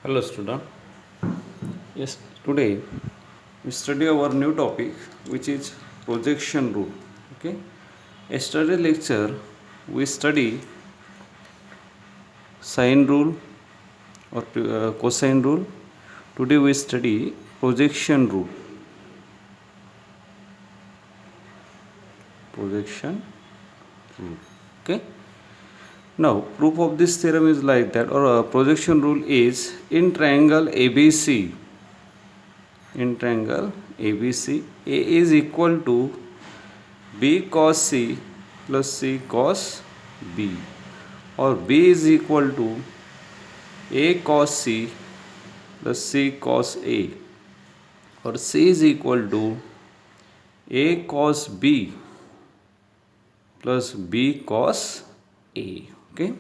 Hello student. Yes, today we study our new topic which is projection rule. Okay. Yesterday lecture we study sine rule or cosine rule. Today we study projection rule. Projection rule. Okay. Now proof of this theorem is like that, or projection rule is in triangle ABC. In triangle ABC, A is equal to B cos C plus C cos B, or B is equal to A cos C plus C cos A, or C is equal to A cos B plus B cos A. Okay.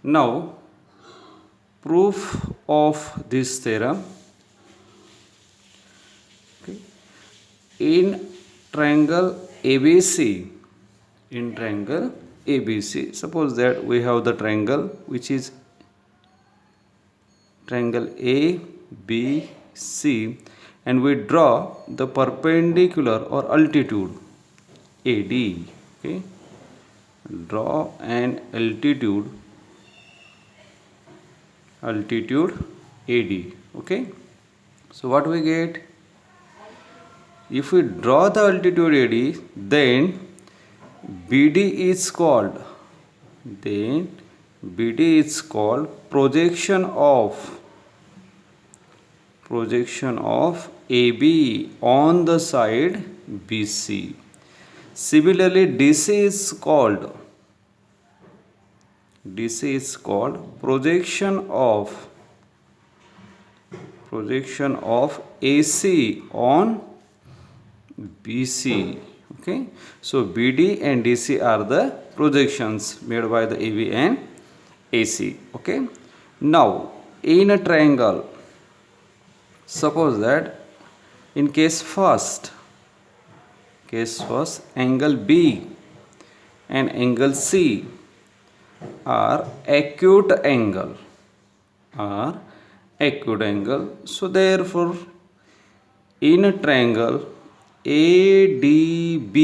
Now proof of this theorem. Okay. In triangle ABC, suppose that we have the triangle which is triangle ABC, and we draw the perpendicular or altitude AD. Okay, draw an altitude AD. Okay, so what we get? If we draw the altitude AD, then BD is called projection of AB on the side BC. Similarly, DC is called projection of AC on BC. Okay, so BD and DC are the projections made by the AB and AC. Okay, now in a triangle, suppose that in case first angle B and angle C are acute angle. So therefore in a triangle ADB,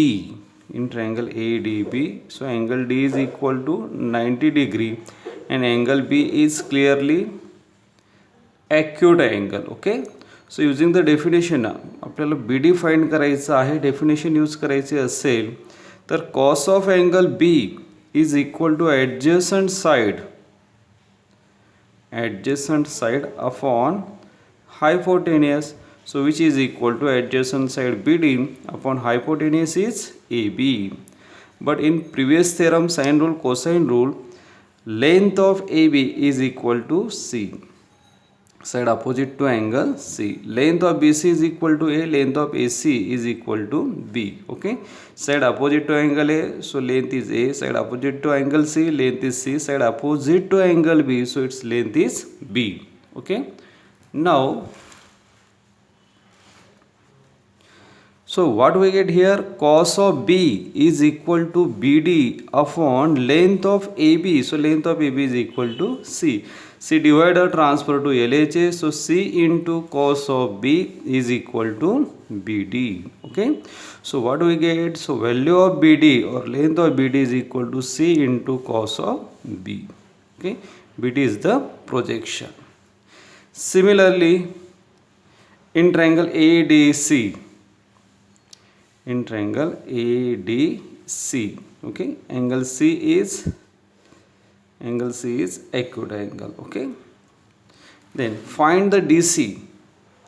so angle D is equal to 90 degree and angle B is clearly acute angle. Okay, so using the definition आपल्याला BD find करायचं आहे. Definition use करायचे असेल तर cos of angle B is equal to adjacent side upon hypotenuse. So which is equal to adjacent side BD upon hypotenuse is AB. But in previous theorem, sine rule, cosine rule, length of AB is equal to C, side opposite to angle C. Length of BC is equal to A, length of AC is equal to B. Okay, side opposite to angle A, so length is A, side opposite to angle C, length is C, side opposite to angle B, so its length is B. Okay, now so what we get here? Cos of B is equal to BD upon length of AB. So length of AB is equal to C. C divider transfer to LHA. So C into cos of B is equal to BD. Okay. So what we get? So value of BD or length of BD is equal to C into cos of B. Okay. BD is the projection. Similarly, in triangle ADC. Okay, angle C is acute angle. Okay, then find the DC.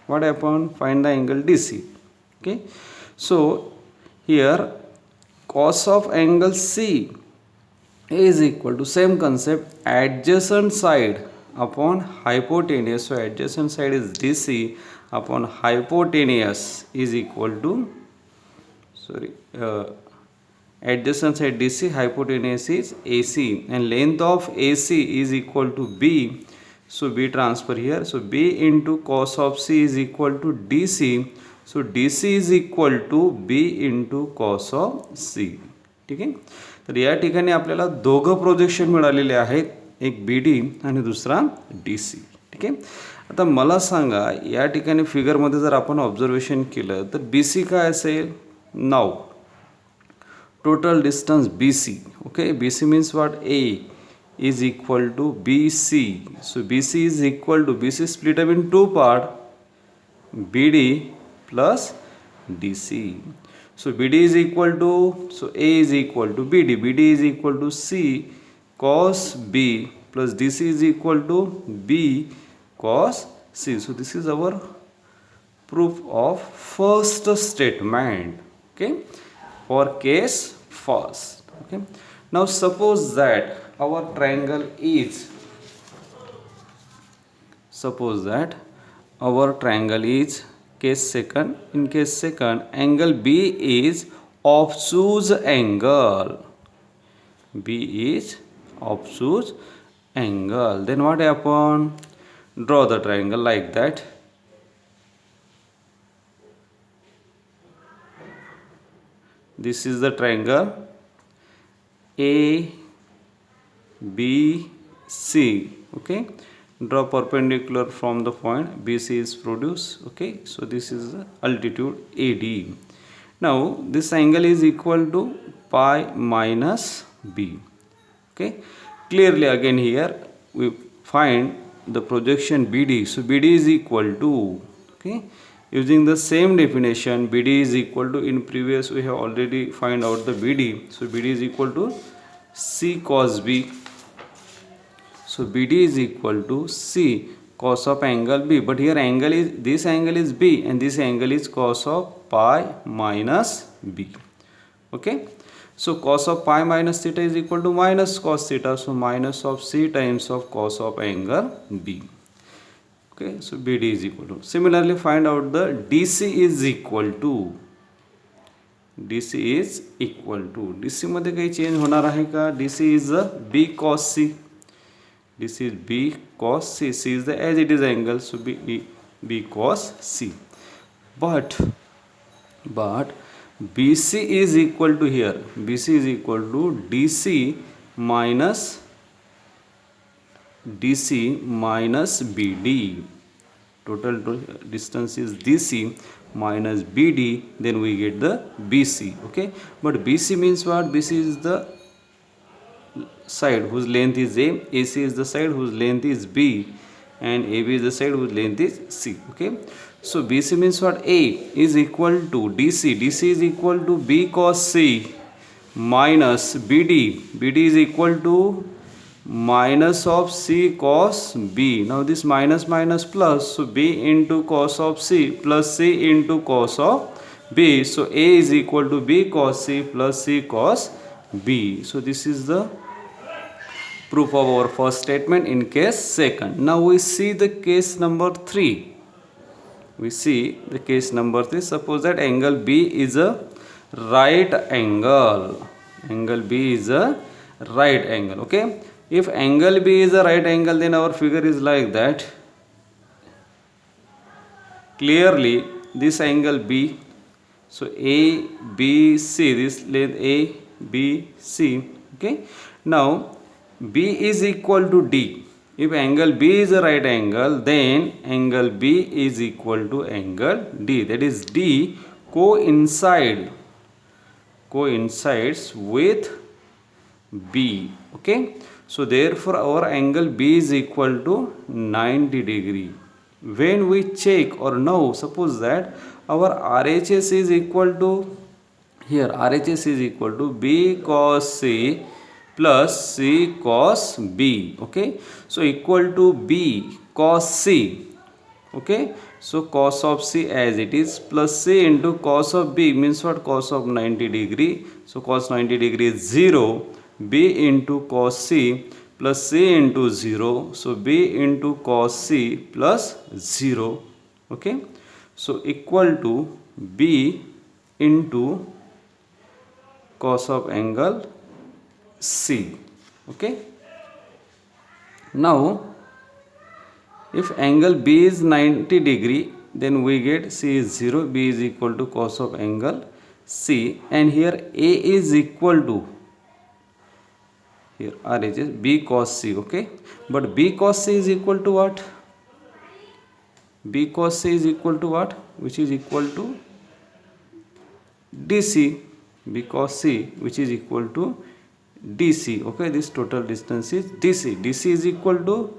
What happened? Find the angle DC. Okay, so here cos of angle C is equal to same concept, adjacent side upon hypotenuse. So adjacent side is DC upon hypotenuse is equal to adjacent side DC, hypotenuse is AC, and length of AC is equal to B. So B transfer here. So B into cos of C is equal to DC. So DC is equal to B into cos of C. ठीक आहे. तर या ठिकाणी आपल्याला दोघं projection मिळालेले आहेत, एक BD आणि दुसरा DC. ठीक आहे. आता मला सांगा या ठिकाणी फिगरमध्ये जर आपण ऑब्झर्वेशन केलं तर बी सी काय असेल. नाव total distance BC. Okay, BC means what? A is equal to BC. So BC is equal to, BC split up in two part, BD plus DC. So BD is equal to, so A is equal to BD. BD is equal to C cos B plus DC is equal to B cos C. So this is our proof of first statement. Okay, for case first. Okay, now suppose that our triangle is, suppose that our triangle is case second. In case second, angle B is obtuse angle. B is obtuse angle. Then what happen? Draw the triangle like that. This is the triangle A B C. Okay, draw perpendicular from the point BC is produced. Okay, so this is the altitude AD. Now this angle is equal to pi minus B. Okay, clearly again here we find the projection BD. So BD is equal to, okay, using the same definition, BD is equal to, in previous we have already find out the BD. So BD is equal to C cos B. So BD is equal to C cos of angle B. But here angle is, this angle is B and this angle is cos of pi minus B. Okay. So cos of pi minus theta is equal to minus cos theta. So minus of C times of cos of angle B. Okay, so BD is equal to. Similarly, find out the DC is equal to. DC is equal to. DC मध्ये काही change होणार आहे का? DC is B cos C. This is B cos C. C is the as it is angle, so B cos C. But BC is equal to here. BC is equal to DC minus BD. Total distance is DC minus BD, then we get the BC. Okay, but BC means what? BC is the side whose length is A, AC is the side whose length is B, and AB is the side whose length is C. Okay, so BC means what? A is equal to DC. DC is equal to B cos C minus BD. BD is equal to minus of C cos B. Now this minus plus, so B into cos of C plus C into cos of B. So A is equal to B cos C plus C cos B. So this is the proof of our first statement in case second. Now we see the case number 3. We see the case number 3. Suppose that angle B is a right angle. Angle B is a right angle. Okay, if angle B is a right angle, then our figure is like that. Clearly this angle B, so A B C, this length A B C. Okay, now B is equal to D. If angle B is a right angle, then angle B is equal to angle D. That is D coincides with B. Okay, so therefore our angle B is equal to 90 degree. When we check or know, suppose that our RHS is equal to, here RHS is equal to B cos C plus C cos B. Okay, so equal to B cos C. Okay, so cos of C as it is plus C into cos of B means what? Cos of 90 degree. So cos 90 degree is 0. B into cos C plus C into 0. So B into cos C plus 0. Okay, so equal to B into cos of angle C. Okay, now if angle B is 90 degree, then we get C is 0, B is equal to cos of angle C, and here A is equal to, here RHS B cos C. Okay, but B cos C is equal to what? B cos C is equal to what? Which is equal to DC. B cos C, which is equal to DC. Okay, this total distance is DC. DC is equal to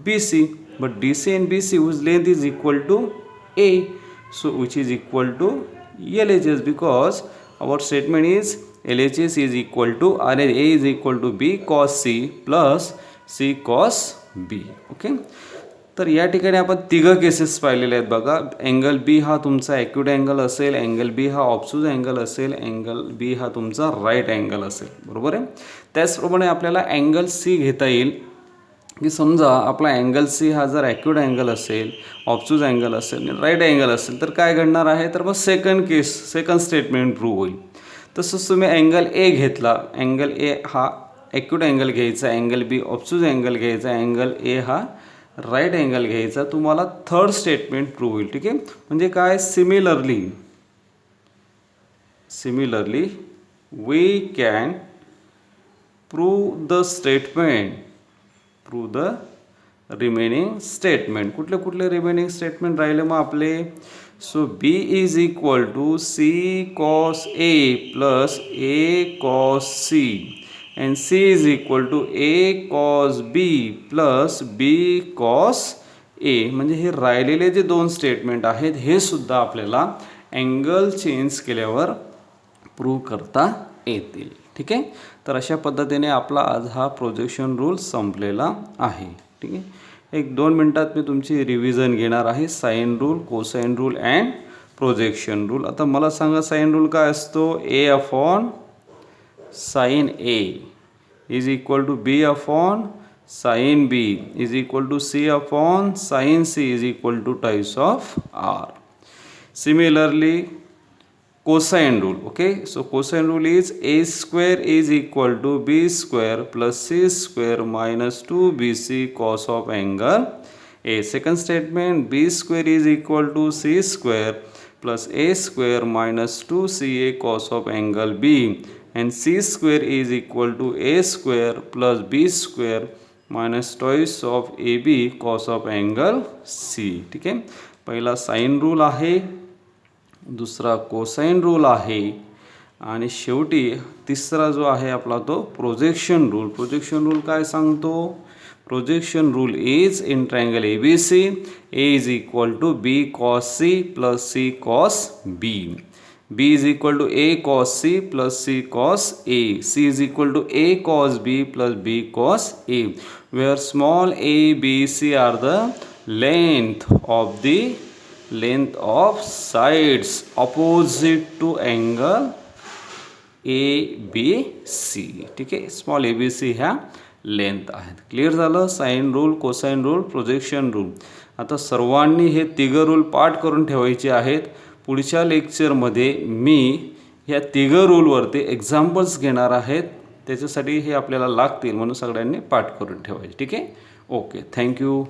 BC, but DC and BC whose length is equal to A, so which is equal to LHS, because our statement is LHS is equal to A is equal to B cos C plus C cos B. Okay, तर या ठिकाणी आपण तिघं cases पाहिलेले आहेत बघा. Angle B हा तुमचा ॲक्यूट अँगल असेल, अँगल बी हा ऑब्ट्यूज अँगल असेल, अँगल बी हा तुमचा राईट अँगल असेल, बरोबर आहे. त्याचप्रमाणे आपल्याला अँगल सी घेता येईल की समजा आपला अँगल सी हा जर ॲक्यूट अँगल असेल, ऑब्ट्यूज अँगल असेल, राईट अँगल असेल, तर काय घडणार आहे, तर मग सेकंड स्टेटमेंट प्रूव्ह होईल. तसंच तुम्ही अँगल ए घेतला, अँगल ए हा ॲक्यूट अँगल घ्यायचा, अँगल बी ऑब्ट्यूज अँगल घ्यायचा, अँगल ए हा राईट अँगल घ्यायचा, तुम्हाला थर्ड स्टेटमेंट प्रूव्ह होईल. ठीक आहे, म्हणजे काय, similarly we can prove the remaining statement. कुठले रिमेनिंग स्टेटमेंट राहिले मग आपले. So B is equal to C cos A plus A cos C and C is equal to A cos B plus B cos A. म्हणजे हे राहिलेले जे दोन statement आहेत हे सुद्धा आपल्याला अँगल चेंज केल्यावर प्रूव्ह करता येतील. ठीक आहे, तर अशा पद्धतीने आपला आज हा प्रोजेक्शन रूल संपलेला आहे. ठीक आहे, 1-2 मिनटात मी तुमची रिव्हिजन घेणार आहे. Sine rule, cosine rule and projection rule. आता मला सांगा साइन रूल काय असतो. A upon sine A is equal to B upon sine B is equal to C upon sine C is equal to times of R. Similarly cosine rule. Okay, so cosine rule is a square is equal to b square plus c square minus 2bc cos of angle a. Second statement, b square is equal to c square plus a square minus 2ca cos of angle b and c square is equal to a square plus b square minus twice of ab cos of angle c. ठीक आहे, पहिला sine rule आहे, दुसरा cosine rule आहे आणि शेवटी तिसरा जो आहे आपला तो प्रोजेक्शन रूल. प्रोजेक्शन रूल काय सांगतो. Projection rule is in triangle ABC A is equal to B cos C plus C cos B. B is equal to A cos C plus C cos A. C is equal to A cos B plus B cos A, where small a, b, c are the length of sides opposite to angle ABC. ठीक आहे, small ABC ह्या length आहेत. Clear झालं. Sine rule, cosine rule, projection rule. आता सर्वांनी हे तिघं rule पाठ करून ठेवायचे आहेत. पुढच्या लेक्चरमध्ये मी ह्या तिघं रूलवरती एक्झाम्पल्स घेणार आहेत, त्याच्यासाठी हे आपल्याला लागतील म्हणून सगळ्यांनी पाठ करून ठेवायचे. ठीक आहे, ओके, थँक्यू.